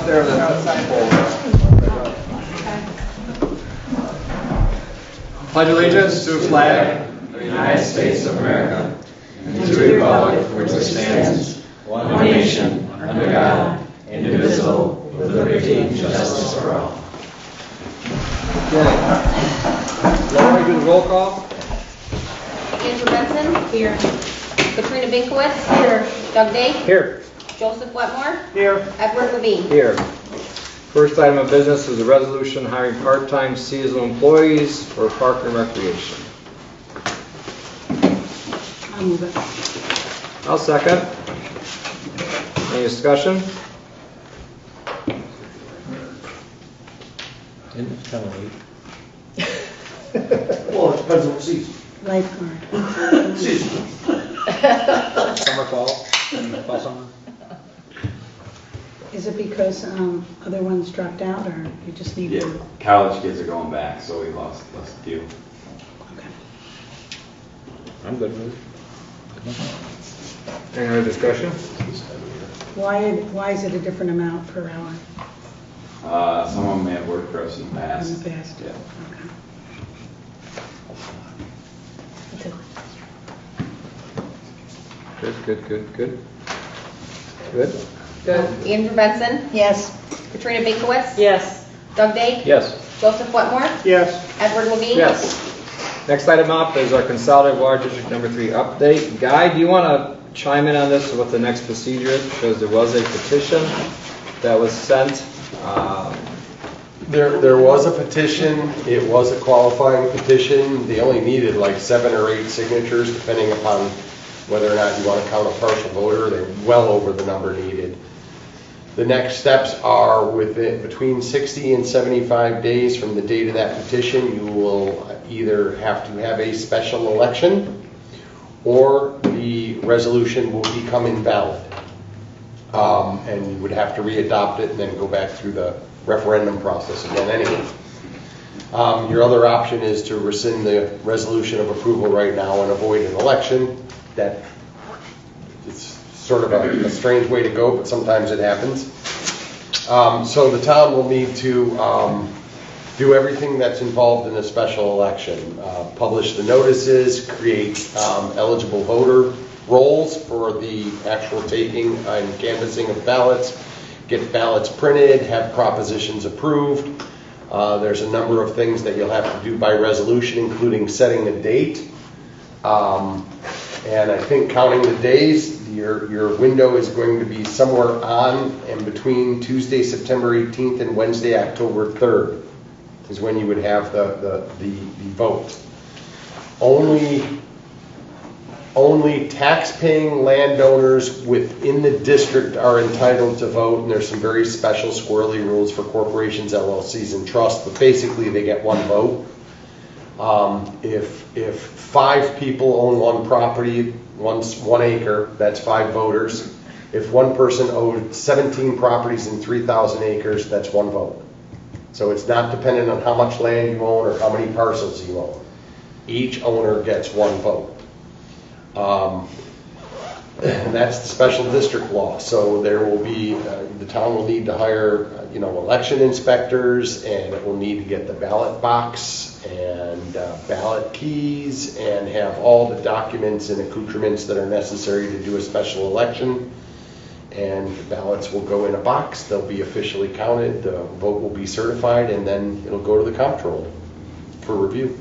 there, that's Pledge allegiance to the flag of the United States of America, and to the republic for which it stands, one nation, under God, indivisible, with liberty and justice for all. Okay. Laura, do the roll call. Andrew Benson. Here. Katrina Binkowitz. Here. Doug Day. Here. Joseph Wetmore. Here. Edward Levine. Here. First item of business is a resolution hiring part-time seasonal employees for park and recreation. I'll move it. I'll second. Any discussion? It's kind of late. Well, it depends on the season. Lifeguard. Season. Summer, fall, summer. Is it because other ones dropped out, or you just need Yeah, one? college kids are going back, so we lost a few. Okay. I'm good with it. Any other discussion? Why is it a different amount per hour Some of them have worked for us in the in past. the past? Yeah. Okay. Good. Good. Andrew Benson. Yes. Katrina Binkowitz. Yes. Doug Day. Yes. Joseph Wetmore. Yes. Edward Levine. Yes. Next item up is our Consolidated Water District Number 3 update. Guy, do you want to chime in on this, what the next procedure is? Because there was a petition that was sent. There was a petition. It was a qualifying petition. They only needed like 7 or 8 signatures, depending upon whether or not you want to count a partial voter. They're well over the number needed. The next steps are within between 60 and 75 days from the date of that petition. You will either have to have a special election, or the resolution will become invalid. And you would have to re-adopt it and then go back through the referendum process again anyway. Your other option is to rescind the resolution of approval right now and avoid an election. That it's sort of a strange way to go, but sometimes it happens. So the town will need to do everything that's involved in a special election. Publish the notices, create eligible voter rolls for the actual taking and canvassing of ballots, get ballots printed, have propositions approved. There's a number of things that you'll have to do by resolution, including setting a date. And I think counting the days, your window is going to be somewhere on and between Tuesday, September 18th and Wednesday, October 3rd is when you would have the vote. Only tax-paying landowners within the district are entitled to vote, and there's some very special squirrely rules for corporations, LLCs, and trusts, but basically they get one vote. If 5 people own one property, 1 acre, that's 5 voters. If one person owns 17 properties and 3,000 acres, that's 1 vote. So it's not dependent on how much land you own or how many parcels you own. Each owner gets 1 vote. And that's the special district law. So there will be, the town will need to hire, election inspectors, and it will need to get the ballot box and ballot keys and have all the documents and accoutrements that are necessary to do a special election. And the ballots will go in a box. They'll be officially counted. The vote will be certified, and then it'll go to the comptroller for review.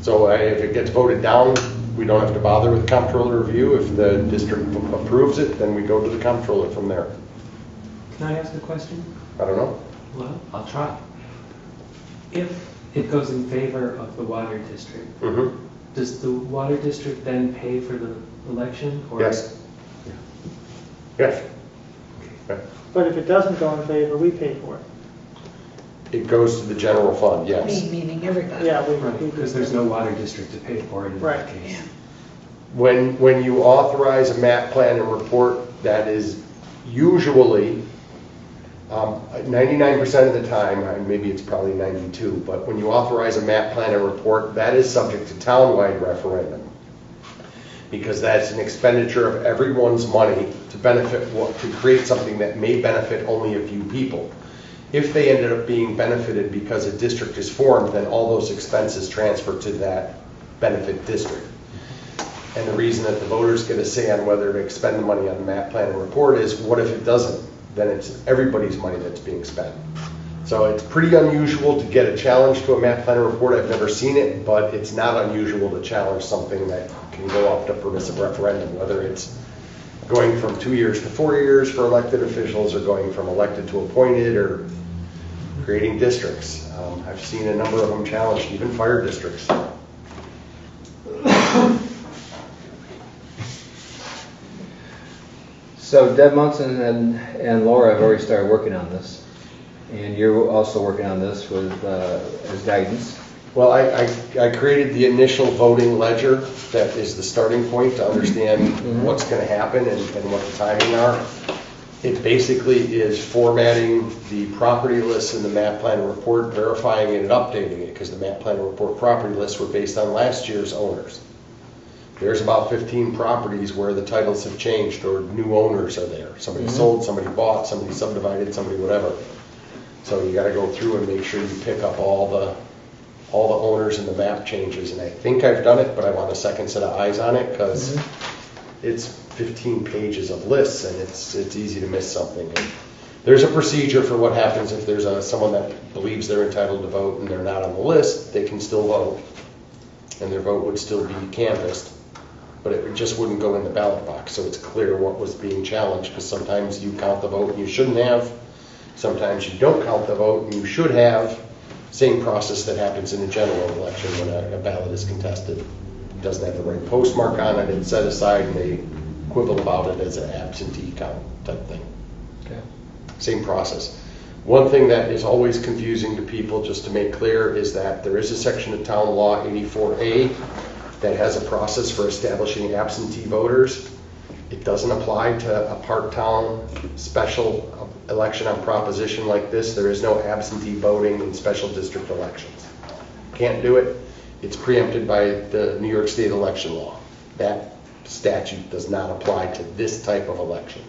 So if it gets voted down, we don't have to bother with comptroller review. If the district approves it, then we go to the comptroller from there. Can I ask a question? I don't know. Well, I'll try. If it goes in favor of the water district, does the water district then pay for the election? Or Yes. Yes. Okay. But if it doesn't go in favor, we pay for it. It goes to the general fund, yes. Meaning everybody. Yeah, Because there's no water district to pay for it in that case. Yeah. When you authorize a map plan and report, that is usually 99% of the time, maybe it's probably 92, but when you authorize a map plan and report, that is subject to townwide referendum. because that's an expenditure of everyone's money to benefit, to create something that may benefit only a few people. If they ended up being benefited because a district is formed, then all those expenses transfer to that benefit district. And the reason that the voters get a say on whether to expend the money on the map plan and report is, what if it doesn't? Then it's everybody's money that's being spent. So it's pretty unusual to get a challenge to a map plan and report. I've never seen it, but it's not unusual to challenge something that can go up to permissive referendum, whether it's going from 2 years to 4 years for elected officials, or going from elected to appointed, or creating districts. I've seen a number of them challenged, even fire districts. So Deb Munson and Laura have already started working on this, and you're also working on this with as guidance. Well, I created the initial voting ledger that is the starting point to understand what's going to happen and what the timing are. It basically is formatting the property lists in the map plan report, verifying it and updating it, because the map plan report property lists were based on last year's owners. There's about 15 properties where the titles have changed or new owners are there. Somebody sold, somebody bought, somebody subdivided, somebody whatever. So you got to go through and make sure you pick up all the owners and the map changes. And I think I've done it, but I want a second set of eyes on it, because it's 15 pages of lists, and it's easy to miss something. And there's a procedure for what happens if there's someone that believes they're entitled to vote and they're not on the list. They can still vote, and their vote would still be canvassed, but it just wouldn't go in the ballot box, so it's clear what was being challenged, because sometimes you count the vote and you shouldn't have. Sometimes you don't count the vote and you should have. Same process that happens in a general election when a ballot is contested. It doesn't have the right postmark on it, it's set aside, and they quibble about it as an absentee count type thing. Okay. Same process. One thing that is always confusing to people, just to make clear, is that there is a section of Town Law 84A that has a process for establishing absentee voters. It doesn't apply to a part-town special election on proposition like this. There is no absentee voting in special district elections. Can't do it. It's preempted by the New York State election law. That statute does not apply to this type of election.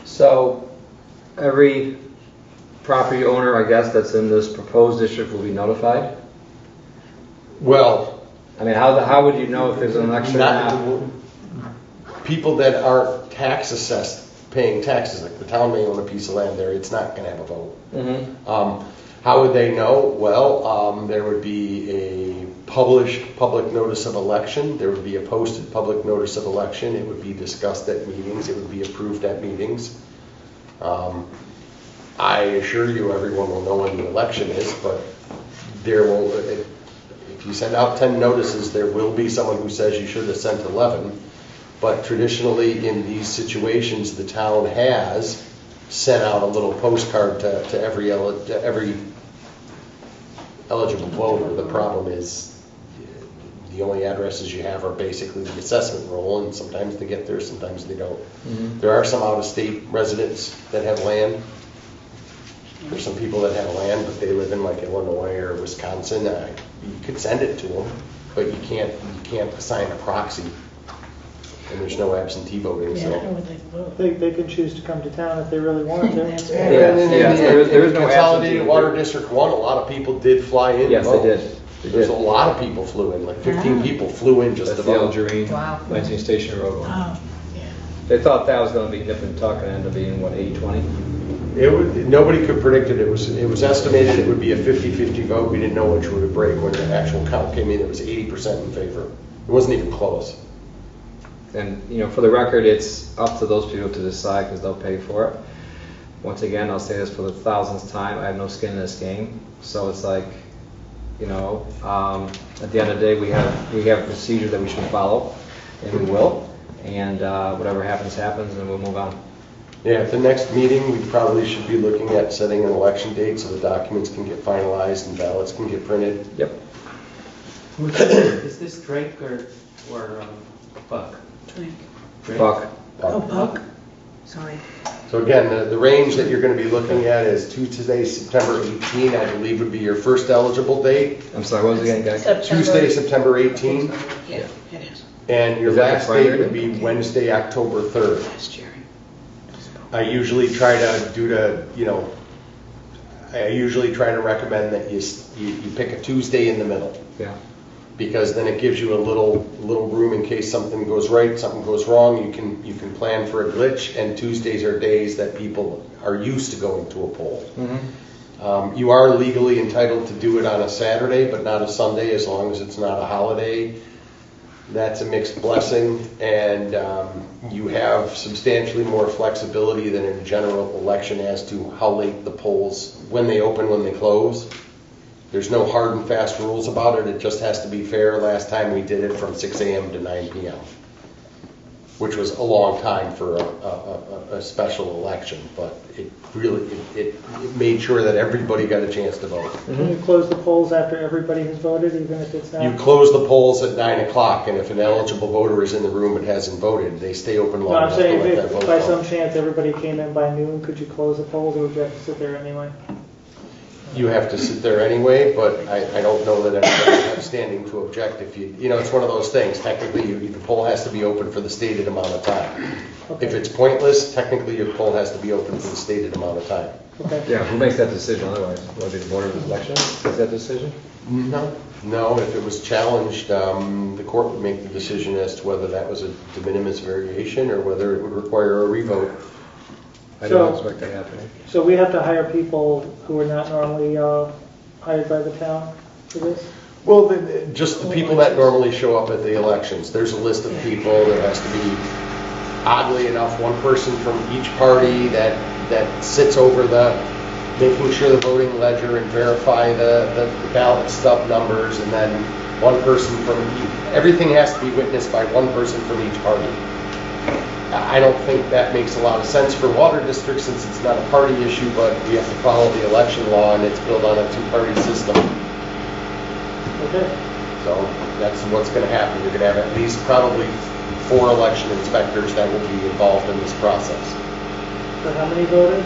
So every property owner, I guess, that's in this proposed district will be notified? Well, I mean, how would you know if there's an election or not? People that aren't tax assessed, paying taxes, like the town may own a piece of land there, it's not going to have a vote. How would they know? Well, there would be a published public notice of election. There would be a posted public notice of election. It would be discussed at meetings. It would be approved at meetings. I assure you everyone will know when the election is, but there will, if you send out 10 notices, there will be someone who says you should have sent 11. But traditionally in these situations, the town has sent out a little postcard to every eligible voter. The problem is the only addresses you have are basically the assessment roll, and sometimes they get there, sometimes they don't. There are some out-of-state residents that have land. There's some people that have land, but they live in like Illinois or Wisconsin. You could send it to them, but you can't assign a proxy. And there's no absentee voting, Yeah, I don't know so. what they vote. They can choose to come to town if they really wanted to. That's Yeah, right. there is no Consolidated absentee. Water District 1, a lot of people did fly in. Yes, to they vote. did. They There's did. a lot of people flew in, like 15 people flew in just That's to the vote. Algerine, Wow. Lansing Station Road one. Oh, yeah. They thought that was going to be nip and tuck and end up being, what, 80-20? Nobody could predict it. It was estimated it would be a 50-50 vote. We didn't know which would break. When the actual count came in, it was 80% in favor. It wasn't even close. And, you know, for the record, it's up to those people to decide because they'll pay for it. Once again, I'll say this for the thousandth time, I have no skin in this game. So it's like, you know, at the end of the day, we have a procedure that we should follow, and we will. And whatever happens, happens, and we'll move on. Yeah, at the next meeting, we probably should be looking at setting an election date so the documents can get finalized and ballots can get printed. Yep. Is this Drake or Buck? Drink. Drake? Buck. Oh, Buck? Sorry. So again, the range that you're going to be looking at is Tuesday, September 18, I believe would be your first eligible date. I'm sorry, what was it again, guys? Tuesday, September 18. Yeah, it is. And your Is that the last date primary would date? be Wednesday, October 3rd. I usually try to I usually try to recommend that you pick a Tuesday in the middle, Yeah. because then it gives you a little room in case something goes right, something goes wrong. You can plan for a glitch, and Tuesdays are days that people are used to going to a poll. You are legally entitled to do it on a Saturday, but not a Sunday, as long as it's not a holiday. That's a mixed blessing, and you have substantially more flexibility than in a general election as to how late the polls, when they open, when they close. There's no hard and fast rules about it. It just has to be fair. Last time we did it from 6 a.m. to 9 p.m., which was a long time for a special election, but it really it made sure that everybody got a chance to vote. Can you close the polls after everybody has voted, even if it's not? You close the polls at 9 o'clock, and if an eligible voter is in the room but hasn't voted, they stay open long No, I'm enough to saying let that if vote by go. some chance everybody came in by noon, could you close the polls, or would you have to sit there anyway? You have to sit there anyway, but I don't know that anybody would have standing to object if it's one of those things. Technically, the poll has to be open for the stated amount of time. Okay. If it's pointless, technically your poll has to be open for the stated amount of time. Okay. Yeah, who makes that decision otherwise? Would it be the Board of Elections makes that decision? No, if it was challenged, the court would make the decision as to whether that was a de minimis variation or whether it would require a revote. I don't So- expect that happening. So we have to hire people who are not normally hired by the town for this? Well, just the people that normally show up at the elections. There's a list of people. There has to be, oddly enough, one person from each party that sits over making sure the voting ledger and verify the ballot stub numbers, and then one person everything has to be witnessed by one person from each party. I don't think that makes a lot of sense for water districts, since it's not a party issue, but we have to follow the election law, and it's built on a two-party system. Okay. So that's what's going to happen. You're going to have at least probably 4 election inspectors that will be involved in this process. So how many voted?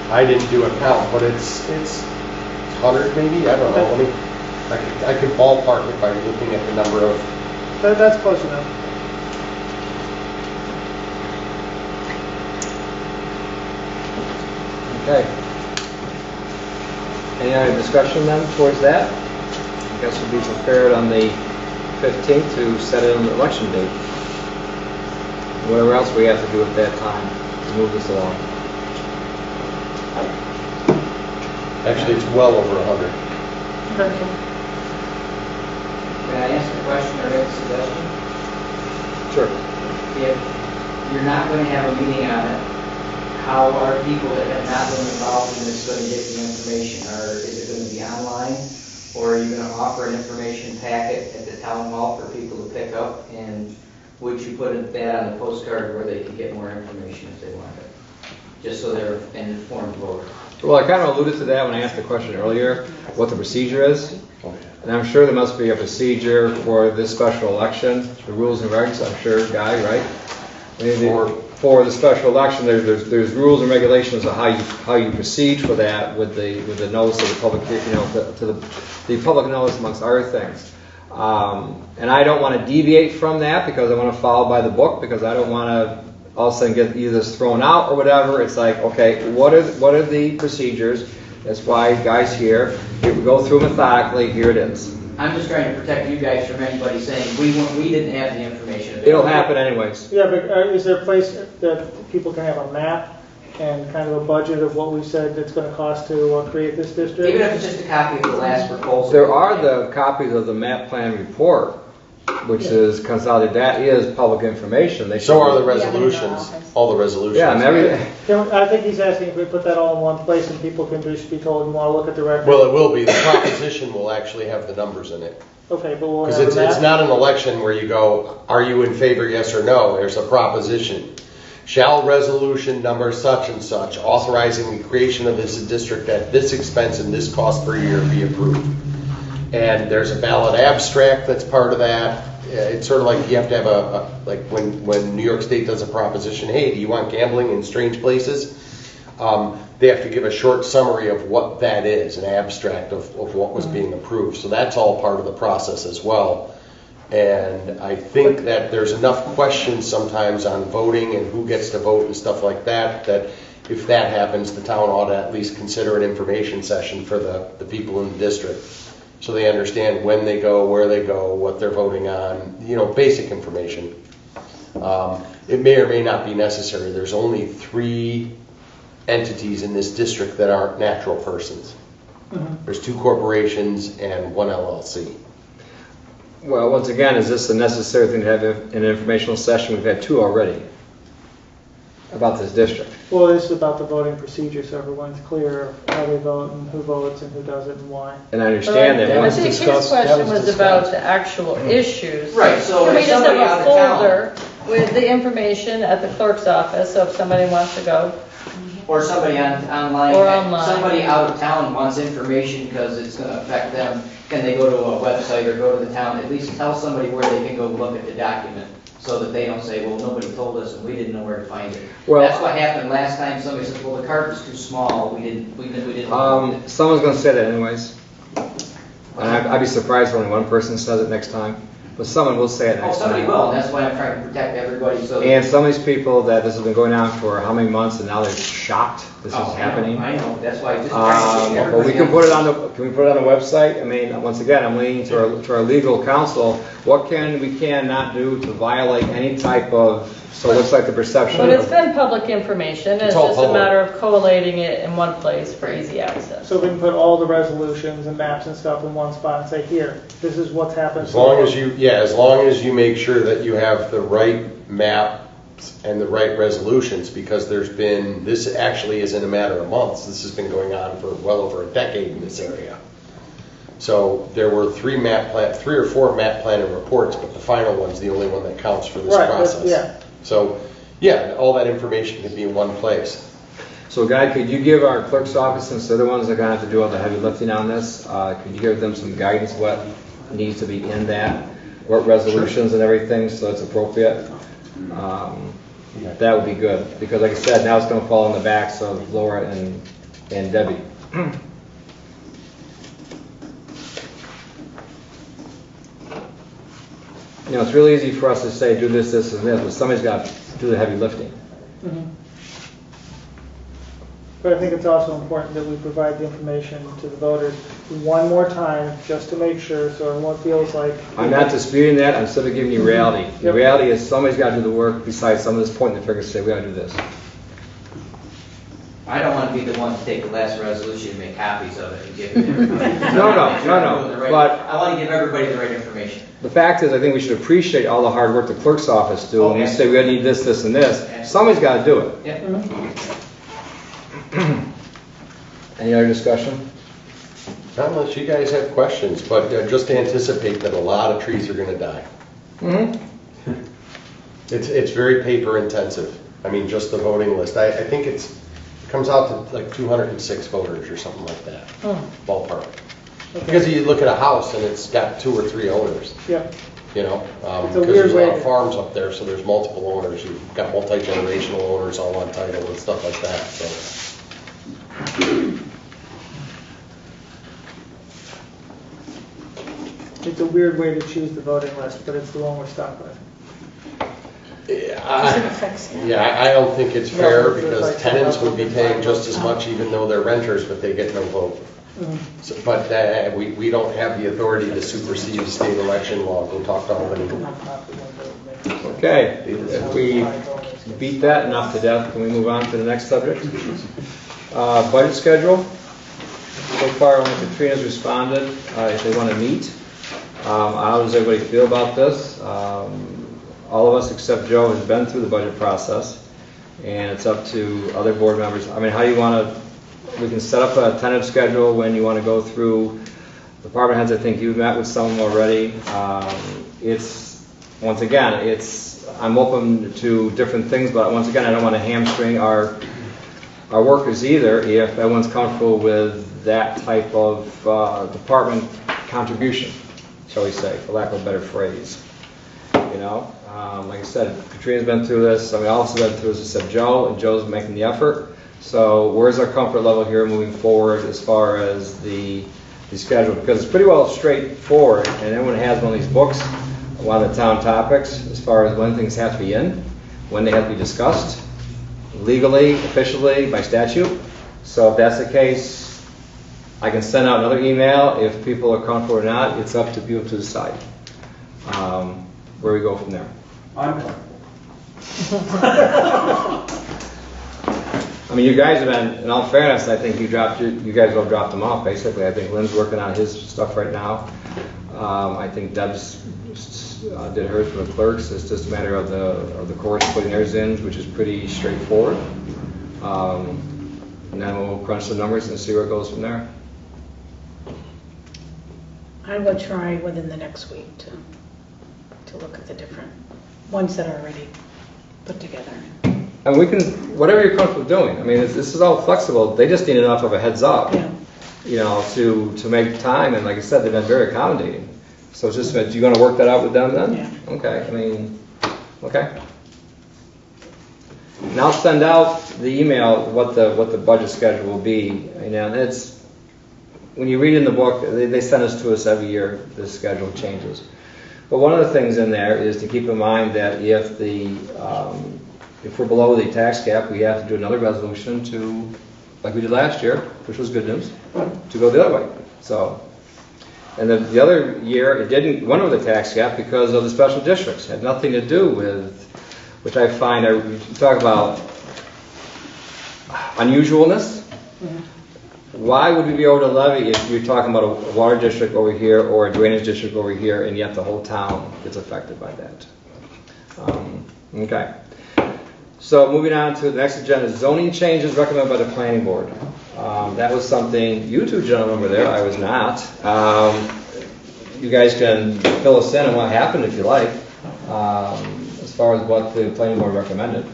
I didn't do a count, but it's 100 maybe. I don't know. I could ballpark it by looking at the number of. That's close enough. Okay. Any other discussion then towards that? I guess we'll be prepared on the 15th to set an election date. Whatever else we have to do at that time to move this along. Actually, it's well over 100. Can I ask a question or make a suggestion? Sure. If you're not going to have a meeting on it, how are people that have not been involved in this going to get the information? Or is it going to be online? Or are you going to offer an information packet at the town hall for people to pick up? And would you put that on the postcard where they can get more information if they want it? Just so they're an informed voter. Well, I kind of alluded to that when I asked the question earlier, what the procedure is. And I'm sure there must be a procedure for this special election, the rules and regs, I'm sure, Guy, right? I mean, for the special election, there's rules and regulations of how you proceed for that with the notice of the public, to the public notice amongst other things. And I don't want to deviate from that because I want to follow by the book, because I don't want to all of a sudden get either thrown out or whatever. It's like, okay, what are the procedures? That's why Guy's here. We go through methodically. Here it is. I'm just trying to protect you guys from anybody saying we didn't have the information. It'll happen anyways. Yeah, but is there a place that people can have a map and kind of a budget of what we said it's going to cost to create this district? Even if it's just a copy of the last proposal. There are the copies of the map plan report, which is consolidated. That is public information. They So should- are the resolutions. All the resolutions. Yeah, I mean, I think he's asking if we put that all in one place and people can just be told, you want to look at the record? Well, it will be. The proposition will actually have the numbers in it. Okay, but we'll Because have a map? it's not an election where you go, are you in favor, yes or no? There's a proposition. Shall resolution number such and such authorizing the creation of this district at this expense and this cost per year be approved? And there's a ballot abstract that's part of that. It's sort of like you have to have like when New York State does a proposition, hey, do you want gambling in strange places? They have to give a short summary of what that is, an abstract of what was being approved. So that's all part of the process as well. And I think that there's enough questions sometimes on voting and who gets to vote and stuff like that, that if that happens, the town ought to at least consider an information session for the people in the district. So they understand when they go, where they go, what they're voting on, you know, basic information. It may or may not be necessary. There's only 3 entities in this district that aren't natural persons. There's 2 corporations and 1 LLC. Well, once again, is this a necessary thing to have an informational session? We've had 2 already about this district. Well, this is about the voting procedure, so everyone's clear of how they vote and who votes and who doesn't and why. And I understand that. I Once think his discussed, question was about the actual issues. Right, so Can we if just somebody have out a of town, folder with the information at the clerk's office, so if somebody wants to go, or somebody online, Or online. somebody out of town wants information because it's going to affect them, can they go to a website or go to the town, at least tell somebody where they can go look at the document, so that they don't say, well, nobody told us and we didn't know where to find it. Well- That's what happened last time, somebody said, well, the card was too small, we didn't know. someone's going to say that anyways. And I'd be surprised if only one person says it next time. But someone will say it Oh, next somebody time. will, and that's why I'm trying to protect everybody, so. And some of these people that this has been going on for how many months, and now they're shocked this Oh, is happening. I know, that's why I just trying to get But we everybody can put it on the, can we put it on the website? I mean, once again, I'm leaning to our legal counsel. What can we cannot do to violate any type of, so it looks like the perception but it's of, been public information, and it's all just a public. matter of collating it in one place for easy access. So we can put all the resolutions and maps and stuff in one spot and say, here, this is what's happened. As long as you make sure that you have the right maps and the right resolutions, because this actually isn't a matter of months. This has been going on for well over a decade in this area. So there were 3 or 4 map planning reports, but the final one's the only one that counts for this Right, process. yeah. So, yeah, all that information can be in one place. so Guy, could you give our clerk's office, since they're the ones that are going to have to do all the heavy lifting on this, could you give them some guidance what needs to be in that, what resolutions and everything, so it's appropriate? That would be good, because like I said, now it's going to fall on the backs of Laura and Debbie. You know, it's really easy for us to say, do this, this, and this, but somebody's got to do the heavy lifting. But I think it's also important that we provide the information to the voters one more time, just to make sure, so everyone feels like. I'm not disputing that, I'm simply giving you reality. The Yep. reality is somebody's got to do the work besides some of this point in the figure to say, we got to do this. I don't want to be the one to take the last resolution and make copies of it and give it to everybody. No, but- I want to give everybody the right information. The fact is, I think we should appreciate all the hard work the clerk's office do. When we Okay. say we need this, this, and this, somebody's got to do it. Yeah. Any other discussion? Not unless you guys have questions, but just anticipate that a lot of trees are going to die. It's very paper intensive. I mean, just the voting list. I think it comes out to like 206 voters or something like that, ballpark. Because you look at a house and it's got 2 or 3 owners. Yep. You know, It's a because weird there's a way lot of to- farms up there, so there's multiple owners. You've got multi-generational owners all on title and stuff like that. So. It's a weird way to choose the voting list, but it's the one we're stuck with. I don't think it's fair because tenants would be paying just as much even though they're renters, but they get no vote. So, but we don't have the authority to supersede the state election law. Go talk to Albany. Okay, if we beat that enough to death, can we move on to the next subject? Budget schedule. So far, only Katrina's responded if they want to meet. How does everybody feel about this? All of us except Joe has been through the budget process, and it's up to other board members. I mean, how do you want to, we can set up a tentative schedule when you want to go through department heads. I think you've met with some of them already. Once again, I'm open to different things, but once again, I don't want to hamstring our workers either if everyone's comfortable with that type of department contribution, shall we say, for lack of a better phrase. You know, like I said, Katrina's been through this. I mean, all of us have been through this except Joe, and Joe's making the effort. So where's our comfort level here moving forward as far as the schedule? Because it's pretty well straightforward, and everyone has one of these books. one of the town topics as far as when things have to be in, when they have to be discussed, legally, officially, by statute. So if that's the case, I can send out another email. If people are comfortable or not, it's up to people to decide where we go from there. I'm I mean, you guys have been, in all fairness, I think you guys all dropped them off, basically. I think Lynn's working on his stuff right now. I think Deb's did hers for the clerks. It's just a matter of the courts putting theirs in, which is pretty straightforward. And then we'll crunch the numbers and see where it goes from there. I will try within the next week to look at the different ones that are already put together. And we can, whatever you're comfortable doing. I mean, this is all flexible. They just need enough of a heads up, to make time. And like I said, they've been very accommodating. So it's just, you going to work that out with them then? Yeah. Okay. I mean, okay. And I'll send out the email what the budget schedule will be. And it's, when you read in the book, they send us to us every year. The schedule changes. But one of the things in there is to keep in mind that if we're below the tax cap, we have to do another resolution to, like we did last year, which was good news, to go the other way. So, and the other year, it went over the tax cap because of the special districts. It had nothing to do with, which I find, we talk about unusualness. Why would we be able to levy if you're talking about a water district over here or a drainage district over here, and yet the whole town gets affected by that? Okay. So moving on to the next agenda, zoning changes recommended by the planning board. That was something, you two gentlemen were there, I was not. You guys can fill us in on what happened if you like, as far as what the planning board recommended.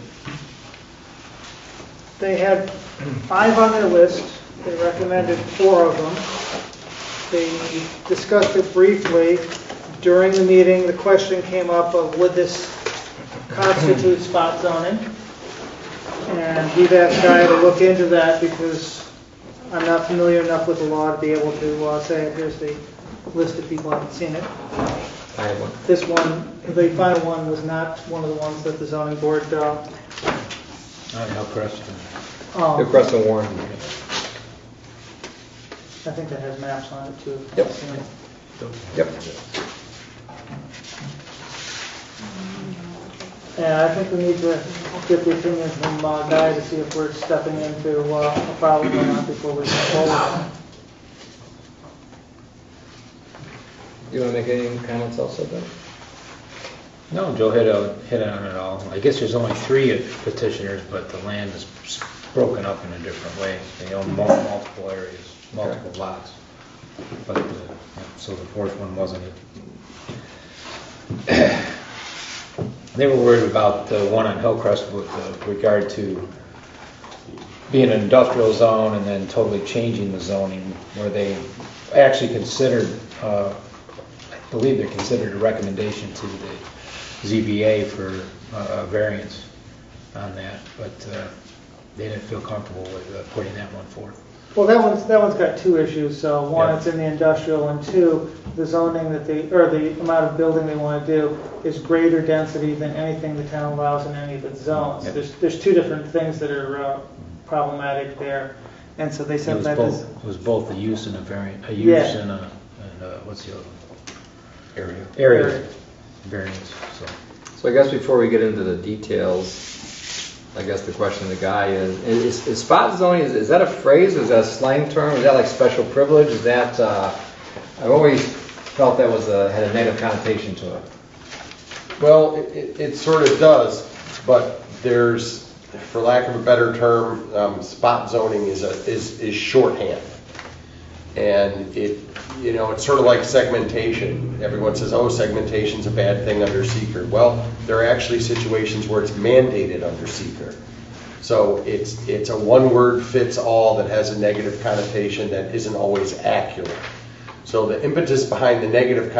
They had 5 on their list. They recommended 4 of them. They discussed it briefly. During the meeting, the question came up of would this constitute spot zoning? And we've asked Guy to look into that because I'm not familiar enough with the law to be able to say here's the list of people who haven't seen it. I have one. This one, the final one, was not one of the ones that the zoning board Not Hillcrest. Hillcrest and Warren. I think that has maps on it too. Yep. Yep. And I think we need to get the opinion from Guy to see if we're stepping into a problem or not before we move forward. You want to make any comments also, Ben? No, Joe hit on it all. I guess there's only 3 petitioners, but the land is broken up in a different way. They own multiple areas, multiple lots. But so the 4th one wasn't it. They were worried about the one on Hillcrest with regard to being an industrial zone and then totally changing the zoning, where they actually considered, I believe they considered a recommendation to the ZBA for a variance on that, but they didn't feel comfortable with putting that one forth. Well, that one's got 2 issues. So one, it's in the industrial, and 2, the zoning the amount of building they want to do is greater density than anything the town allows in any of its zones. Yep. There's 2 different things that are problematic there, and so they said It was both a use and a variance. A use Yeah. and what's the other one? Area. Area variance. So I guess before we get into the details, I guess the question of the guy is spot zoning, is that a phrase? Is that a slang term? Is that like special privilege? Is that, I've always felt that had a negative connotation to it. Well, it sort of does, but there's, for lack of a better term, spot zoning is shorthand. And it's sort of like segmentation. Everyone says, oh, segmentation's a bad thing under seeker. Well, there are actually situations where it's mandated under seeker. So it's a one-word fits all that has a negative connotation that isn't always accurate. So the impetus behind the negative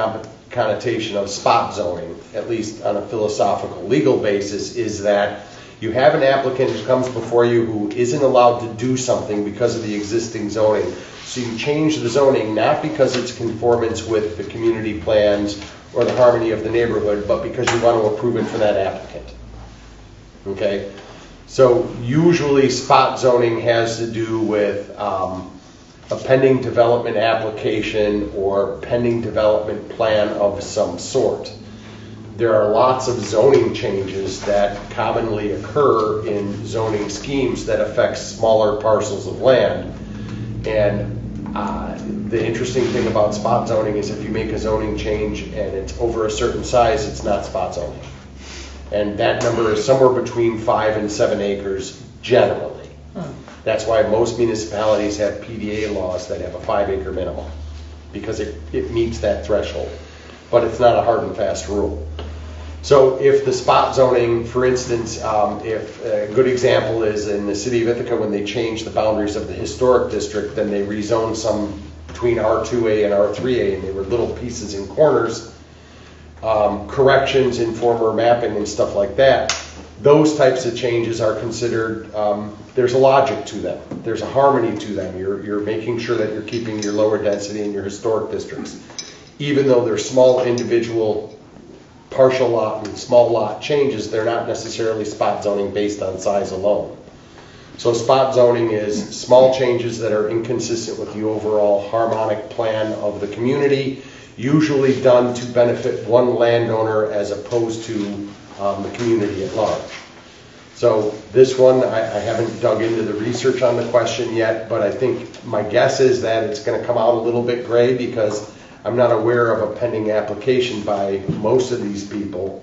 connotation of spot zoning, at least on a philosophical legal basis, is that you have an applicant who comes before you who isn't allowed to do something because of the existing zoning. So you change the zoning not because it's conformance with the community plans or the harmony of the neighborhood, but because you want to approve it for that applicant. Okay? So usually spot zoning has to do with a pending development application or pending development plan of some sort. There are lots of zoning changes that commonly occur in zoning schemes that affect smaller parcels of land. And the interesting thing about spot zoning is if you make a zoning change and it's over a certain size, it's not spot zoning. And that number is somewhere between 5 and 7 acres generally. That's why most municipalities have PDA laws that have a 5-acre minimum, because it meets that threshold. But it's not a hard and fast rule. So if the spot zoning, for instance, if a good example is in the city of Ithaca, when they changed the boundaries of the historic district, then they rezoned some between R2A and R3A, and they were little pieces in corners, corrections in former mapping and stuff like that. Those types of changes are considered, there's a logic to them. There's a harmony to them. You're making sure that you're keeping your lower density in your historic districts. Even though they're small individual partial lot and small lot changes, they're not necessarily spot zoning based on size alone. So spot zoning is small changes that are inconsistent with the overall harmonic plan of the community, usually done to benefit one landowner as opposed to the community at large. So this one, I haven't dug into the research on the question yet, but I think my guess is that it's going to come out a little bit gray, because I'm not aware of a pending application by most of these people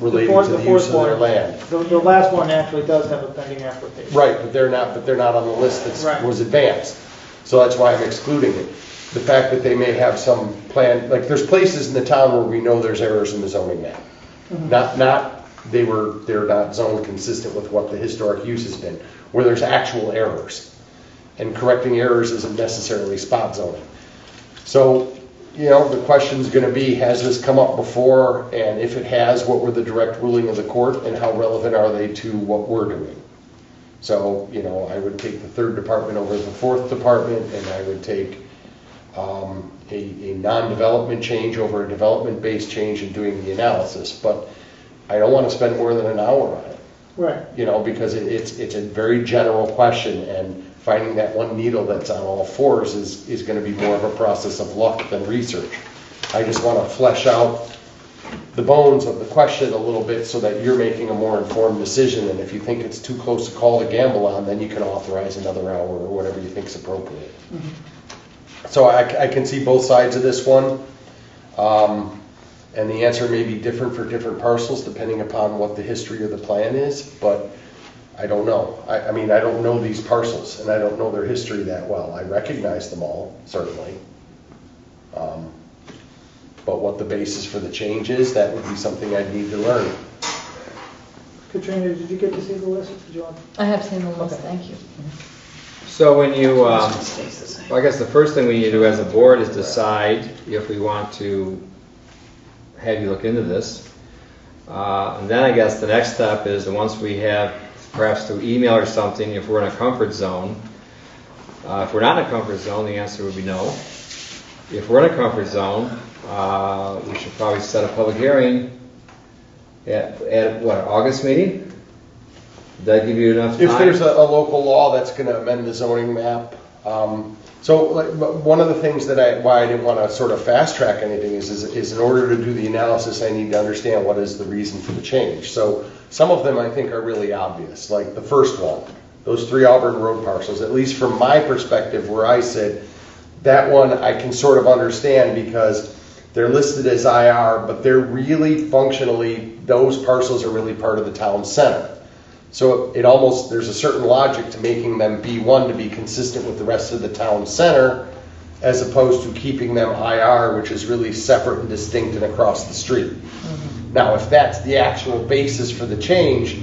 related to the use of their land. The last one actually does have a pending application. Right, but they're not on the list that Right. was advanced. So that's why I'm excluding it. The fact that they may have some plan, like there's places in the town where we know there's errors in the zoning map. They're not zoned consistent with what the historic use has been, where there's actual errors. And correcting errors isn't necessarily spot zoning. So, the question's going to be, has this come up before? And if it has, what were the direct ruling of the court, and how relevant are they to what we're doing? So, I would take the 3rd department over the 4th department, and I would take a non-development change over a development-based change in doing the analysis. But I don't want to spend more than an hour on it. Right. Because it's a very general question, and finding that one needle that's on all fours is going to be more of a process of luck than research. I just want to flesh out the bones of the question a little bit so that you're making a more informed decision, and if you think it's too close to call to gamble on, then you can authorize another hour or whatever you think is appropriate. Mm-hmm. So I can see both sides of this one, and the answer may be different for different parcels depending upon what the history of the plan is, but I don't know. I mean, I don't know these parcels, and I don't know their history that well. I recognize them all, certainly. But what the basis for the change is, that would be something I'd need to learn. Katrina, did you get to see the list? Did you want? I have seen the list, thank you. So when you, well, I guess the first thing we need to do as a board is decide if we want to have you look into this. And then I guess the next step is that once we have, perhaps through email or something, if we're in a comfort zone. If we're not in a comfort zone, the answer would be no. If we're in a comfort zone, we should probably set a public hearing at what, August meeting? Does that give you enough time? If there's a local law that's going to amend the zoning map. One of the things why I didn't want to sort of fast track anything is in order to do the analysis, I need to understand what is the reason for the change. So some of them I think are really obvious, like the first one, those 3 Auburn Road parcels, at least from my perspective where I sit, that one I can sort of understand because they're listed as IR, but they're really functionally, those parcels are really part of the town center. So there's a certain logic to making them B1 to be consistent with the rest of the town center, as opposed to keeping them IR, which is really separate and distinct and across the street. Mm-hmm. Now, if that's the actual basis for the change,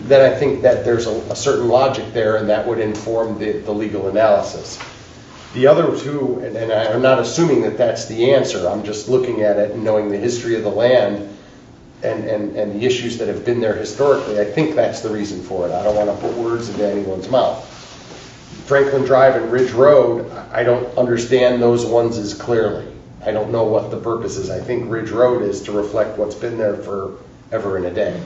then I think that there's a certain logic there, and that would inform the legal analysis. The other two, and I'm not assuming that that's the answer, I'm just looking at it and knowing the history of the land and the issues that have been there historically, I think that's the reason for it. I don't want to put words into anyone's mouth. Franklin Drive and Ridge Road, I don't understand those ones as clearly. I don't know what the purpose is. I think Ridge Road is to reflect what's been there forever and a day.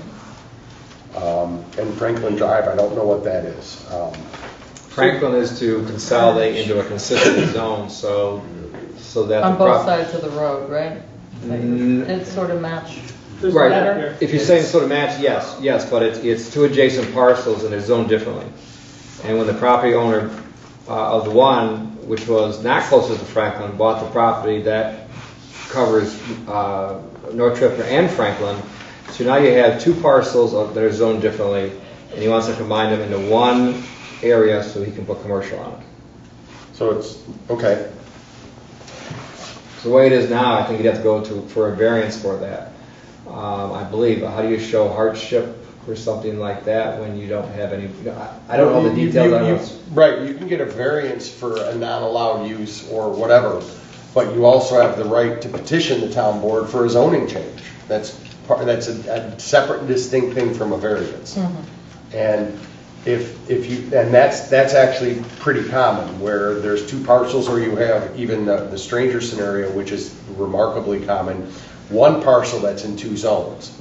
And Franklin Drive, I don't know what that is. Franklin is to consolidate into a consistent zone, so that On the both prop- sides of the road, right? It's sort of match. There's Right. a map here. If you're saying sort of match, yes, but it's two adjacent parcels and they're zoned differently. And when the property owner of the one, which was not closest to Franklin, bought the property that covers North Tripler and Franklin, so now you have two parcels that are zoned differently, and he wants to combine them into one area so he can put commercial on it. So it's, okay. So the way it is now, I think you'd have to go for a variance for that. I believe. How do you show hardship or something like that when you don't have any? I don't know the details on it. Right, you can get a variance for a non-allowed use or whatever, but you also have the right to petition the town board for a zoning change. That's a separate and distinct thing from a variance. And that's actually pretty common, where there's two parcels, or you have even the stranger scenario, which is remarkably common, one parcel that's in two zones.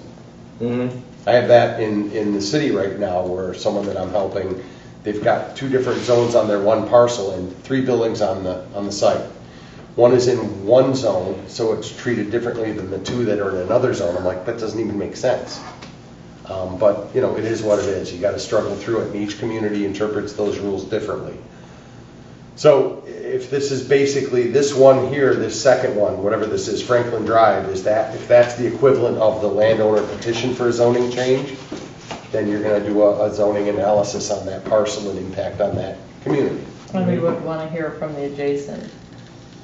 I have that in the city right now, where someone that I'm helping, they've got two different zones on their one parcel and three buildings on the site. One is in one zone, so it's treated differently than the two that are in another zone. I'm like, that doesn't even make sense. But, you know, it is what it is. You got to struggle through it, and each community interprets those rules differently. So if this is basically this one here, this second one, whatever this is, Franklin Drive, if that's the equivalent of the landowner petition for a zoning change, then you're going to do a zoning analysis on that parcel and impact on that community. And we would want to hear from the adjacent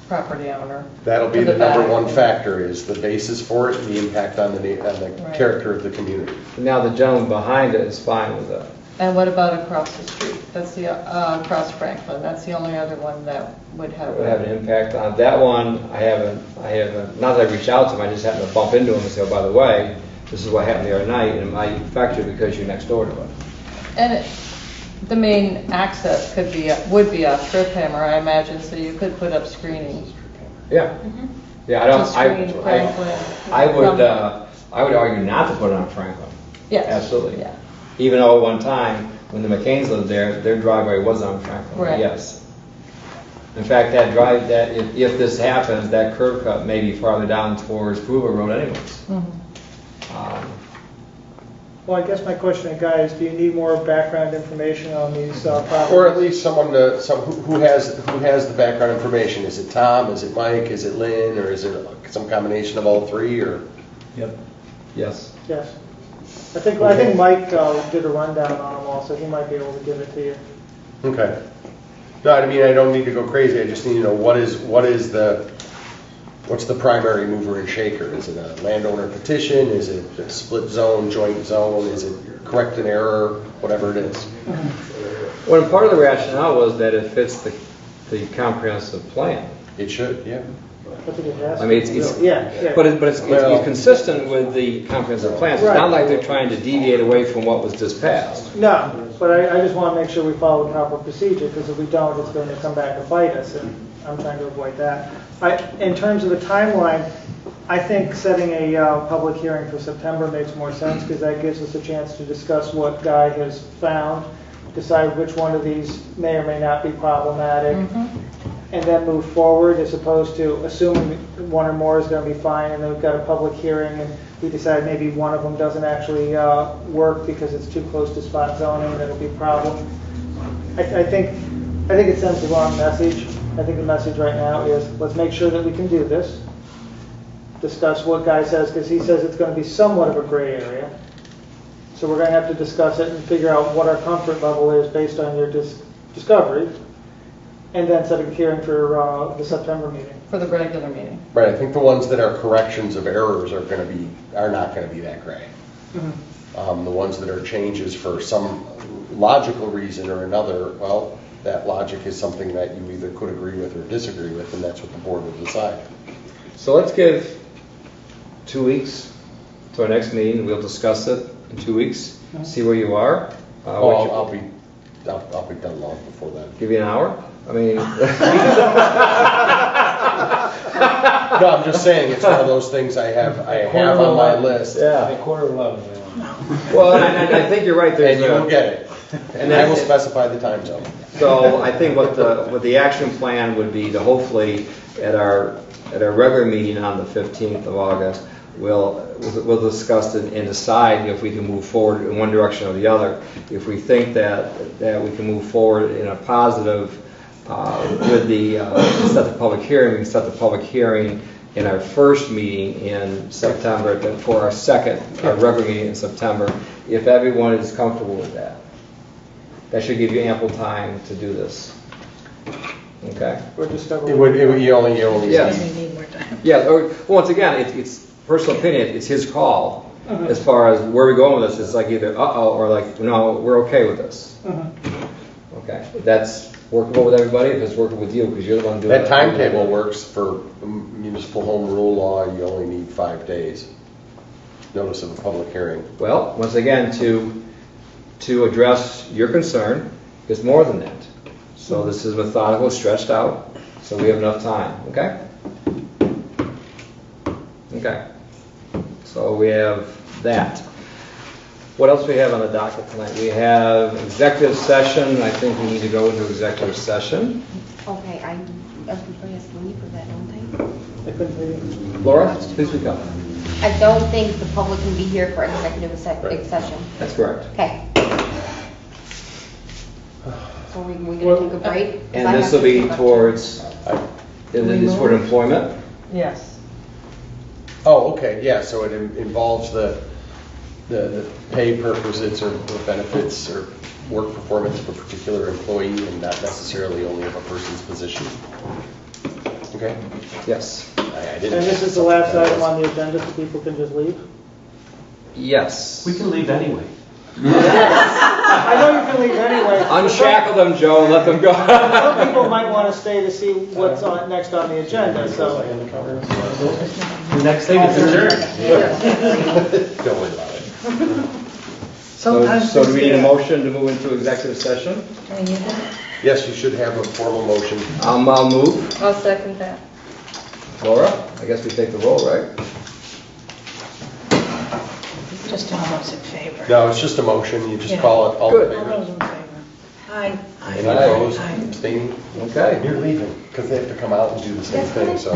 property owner. That'll be to the number back. one factor, is the basis for it and the impact on the Right. character of the community. Now the gentleman behind it is fine with that. And what about across the street? That's the, across Franklin, that's the only other one that would It have. would have an impact on that one. I haven't, not that I reached out to him, I just happened to bump into him and say, oh, by the way, this is what happened the other night, and it might affect you because you're next door to it. And the main access would be off Trip Hammer, I imagine, so you could put up screening. Yeah. Yeah, To screen Franklin. I would argue not to put it on Franklin. Yes. Absolutely. Yeah. Even though at one time, when the McCains lived there, their driveway was on Franklin. Right. Yes. In fact, if this happens, that curb cut may be farther down towards Brewer Road anyways. Well, I guess my question, guys, do you need more background information on these properties? Or at least someone who has the background information. Is it Tom? Is it Mike? Is it Lynn? Or is it some combination of all three? Or Yep. Yes. Yes. I think Mike did a rundown on them all, so he might be able to give it to you. okay. No, I mean, I don't need to go crazy. I just need to know what's the primary mover and shaker? Is it a landowner petition? Is it a split zone, joint zone? Is it correct an error? Whatever it is. Well, part of the rationale was that it fits the comprehensive plan. It should, yeah. I think it has I mean, to. it's Yeah. but it's Well- consistent with the comprehensive plan. So it's not Right. like they're trying to deviate away from what was just passed. No, but I just want to make sure we follow proper procedure, because if we don't, it's going to come back and bite us, and I'm trying to avoid that. In terms of the timeline, I think setting a public hearing for September makes more sense, because that gives us a chance to discuss what Guy has found, decide which one of these may or may not be problematic, and then move forward, as opposed to assuming one or more is going to be fine, and then we've got a public hearing, and we decide maybe one of them doesn't actually work because it's too close to spot zoning, and it'll be a problem. I think it sends the wrong message. I think the message right now is, let's make sure that we can do this, discuss what Guy says, because he says it's going to be somewhat of a gray area. So we're going to have to discuss it and figure out what our comfort level is based on your discovery, and then set a hearing for the September meeting. For the regular meeting. Right. I think the ones that are corrections of errors are not going to be that gray. The ones that are changes for some logical reason or another, well, that logic is something that you either could agree with or disagree with, and that's what the board will decide. So let's give 2 weeks to our next meeting. We'll discuss it in 2 weeks. See where you are. I'll be done long before that. Give you an hour. I mean. No, I'm just saying, it's one of those things I have on my list. Yeah. At 11:15 we want. Well, and I think you're right, there's And you will get it. And I will then- specify the time zone. So I think what the action plan would be to hopefully at our regular meeting on the 15th of August, we'll discuss it and decide if we can move forward in one direction or the other. If we think that we can move forward in a positive with the set the public hearing, we can set the public hearing in our first meeting in September for our regular meeting in September. If everyone is comfortable with that. That should give you ample time to do this. Okay? Or just You only Yes. We need more time. Yeah, or, once again, it's personal opinion, it's his call. As far as where we go with this, it's like either uh-oh or like, no, we're okay with this. Okay, if that's workable with everybody, if it's workable with you, because you're the one doing it. That timetable works for municipal home rule law, you only need 5 days. Notice of a public hearing. Well, once again, to address your concern, it's more than that. So this is methodical, stretched out, so we have enough time, okay? Okay. So we have that. What else do we have on the docket tonight? We have executive session. I think we need to go into executive session. Okay, everybody has to leave for that, don't they? I couldn't hear you. Laura, please speak up. I don't think the public can be here for executive session. That's correct. Okay. So we're gonna take a break? 'Cause I And have this will to be take a- towards, this is for employment? Yes. Oh, okay, yeah, so it involves the pay purposes or benefits or work performance of a particular employee and not necessarily only of a person's position. Okay? Yes. I didn't. And this is the last item on the agenda, so people can just leave? Yes. We can leave anyway. I know you can leave anyway. Unshackle them, Joe, and let them go. Some people might want to stay to see what's next on the agenda, so. The next thing is adjourned. Don't worry about it. So do we need a motion to move into executive session? Do we need that? Yes, you should have a formal motion. I'll move. I'll second that. Laura, I guess we take the roll, right? Just all those in favor. No, it's just a motion, you just Yeah. call it all Good. in All favor. those in favor. Aye. Any opposed, Aye. abstaining? Okay. You're leaving, because they have to come out and do the same thing, so.